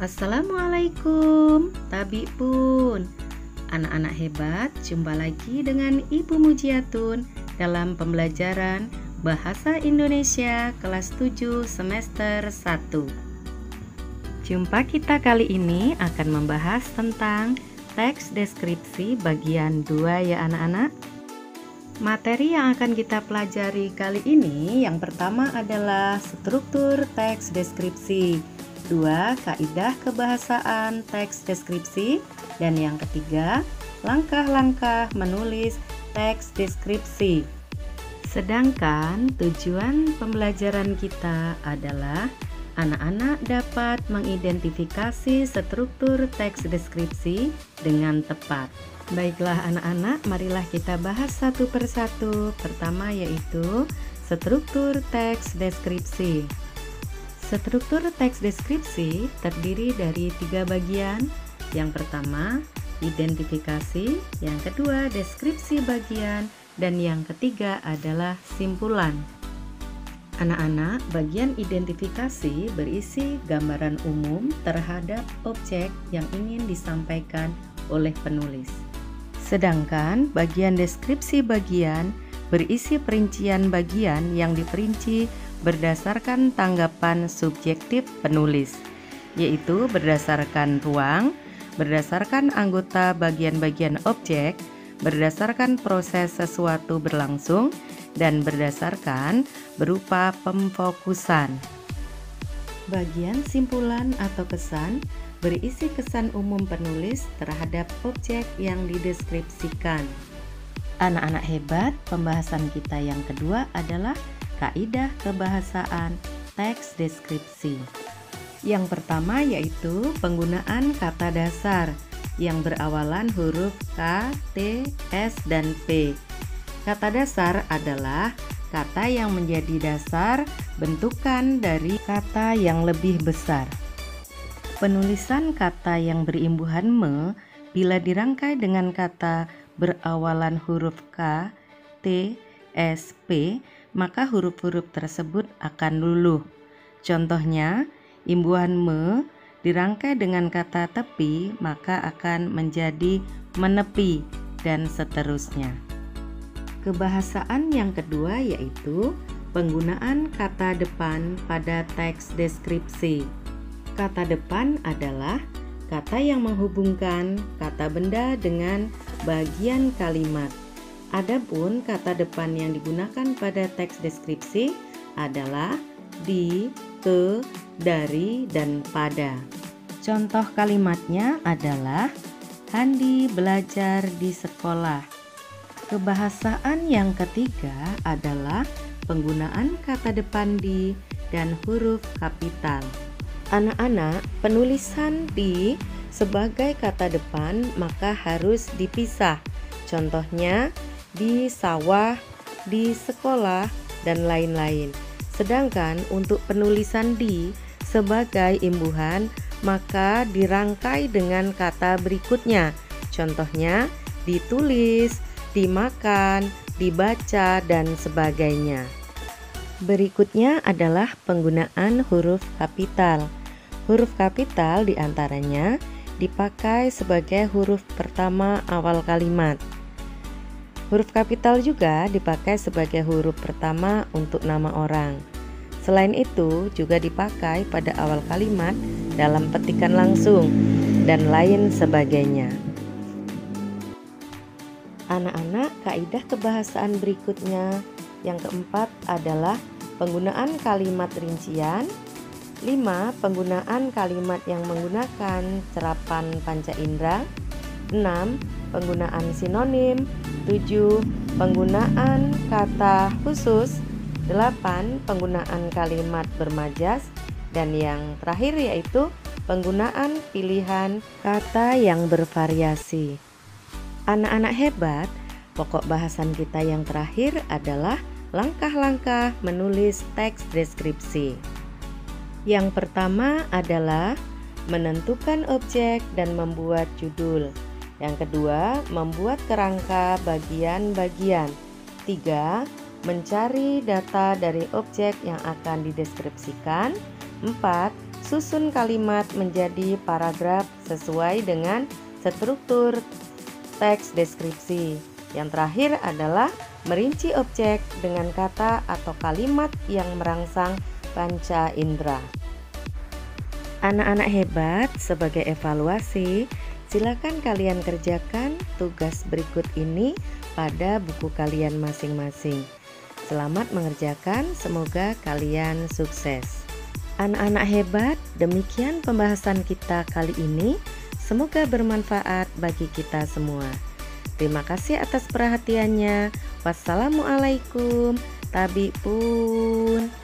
Assalamualaikum, Tabi pun. Anak-anak hebat, jumpa lagi dengan Ibu Mujiatun dalam pembelajaran Bahasa Indonesia kelas 7 semester 1. Jumpa kita kali ini akan membahas tentang teks deskripsi bagian 2 ya anak-anak. Materi yang akan kita pelajari kali ini yang pertama adalah struktur teks deskripsi, 2. Kaidah kebahasaan teks deskripsi, dan yang ketiga, langkah-langkah menulis teks deskripsi. Sedangkan tujuan pembelajaran kita adalah anak-anak dapat mengidentifikasi struktur teks deskripsi dengan tepat. Baiklah anak-anak, marilah kita bahas satu persatu. Pertama yaitu struktur teks deskripsi. Struktur teks deskripsi terdiri dari 3 bagian. Yang pertama, identifikasi, yang kedua, deskripsi bagian, dan yang ketiga adalah simpulan. Anak-anak, bagian identifikasi berisi gambaran umum terhadap objek yang ingin disampaikan oleh penulis. Sedangkan bagian deskripsi bagian berisi perincian bagian yang diperinci berdasarkan tanggapan subjektif penulis, yaitu berdasarkan ruang, berdasarkan anggota bagian-bagian objek, berdasarkan proses sesuatu berlangsung, dan berdasarkan berupa pemfokusan. Bagian simpulan atau kesan berisi kesan umum penulis terhadap objek yang dideskripsikan. Anak-anak hebat, pembahasan kita yang kedua adalah kaidah kebahasaan teks deskripsi. Yang pertama yaitu penggunaan kata dasar yang berawalan huruf K, T, S, dan P. Kata dasar adalah kata yang menjadi dasar bentukan dari kata yang lebih besar. Penulisan kata yang berimbuhan me bila dirangkai dengan kata berawalan huruf K, T, S, P, maka huruf-huruf tersebut akan luluh. Contohnya, imbuhan me dirangkai dengan kata tepi, maka akan menjadi menepi, dan seterusnya. Kebahasaan yang kedua yaitu penggunaan kata depan pada teks deskripsi. Kata depan adalah kata yang menghubungkan kata benda dengan bagian kalimat. Adapun kata depan yang digunakan pada teks deskripsi adalah di, ke, dari, dan pada. Contoh kalimatnya adalah Handi belajar di sekolah. Kebahasaan yang ketiga adalah penggunaan kata depan di dan huruf kapital. Anak-anak, penulisan di sebagai kata depan maka harus dipisah. Contohnya di sawah, di sekolah, dan lain-lain. Sedangkan untuk penulisan di sebagai imbuhan maka dirangkai dengan kata berikutnya. Contohnya ditulis, dimakan, dibaca, dan sebagainya. Berikutnya adalah penggunaan huruf kapital. Huruf kapital diantaranya dipakai sebagai huruf pertama awal kalimat. Huruf kapital juga dipakai sebagai huruf pertama untuk nama orang. Selain itu juga dipakai pada awal kalimat dalam petikan langsung dan lain sebagainya. Anak-anak, kaidah kebahasaan berikutnya yang keempat adalah penggunaan kalimat rincian. 5. Penggunaan kalimat yang menggunakan serapan panca indera. 6. Penggunaan sinonim. 7. Penggunaan kata khusus. 8. Penggunaan kalimat bermajas. Dan yang terakhir yaitu penggunaan pilihan kata yang bervariasi. Anak-anak hebat, pokok bahasan kita yang terakhir adalah langkah-langkah menulis teks deskripsi. Yang pertama adalah menentukan objek dan membuat judul. Yang kedua, membuat kerangka bagian-bagian. 3. Mencari data dari objek yang akan dideskripsikan. 4. Susun kalimat menjadi paragraf sesuai dengan struktur teks deskripsi. Yang terakhir adalah merinci objek dengan kata atau kalimat yang merangsang panca indera. Anak-anak hebat, sebagai evaluasi, silakan kalian kerjakan tugas berikut ini pada buku kalian masing-masing. Selamat mengerjakan, semoga kalian sukses. Anak-anak hebat, demikian pembahasan kita kali ini. Semoga bermanfaat bagi kita semua. Terima kasih atas perhatiannya. Wassalamualaikum. Tabi pun.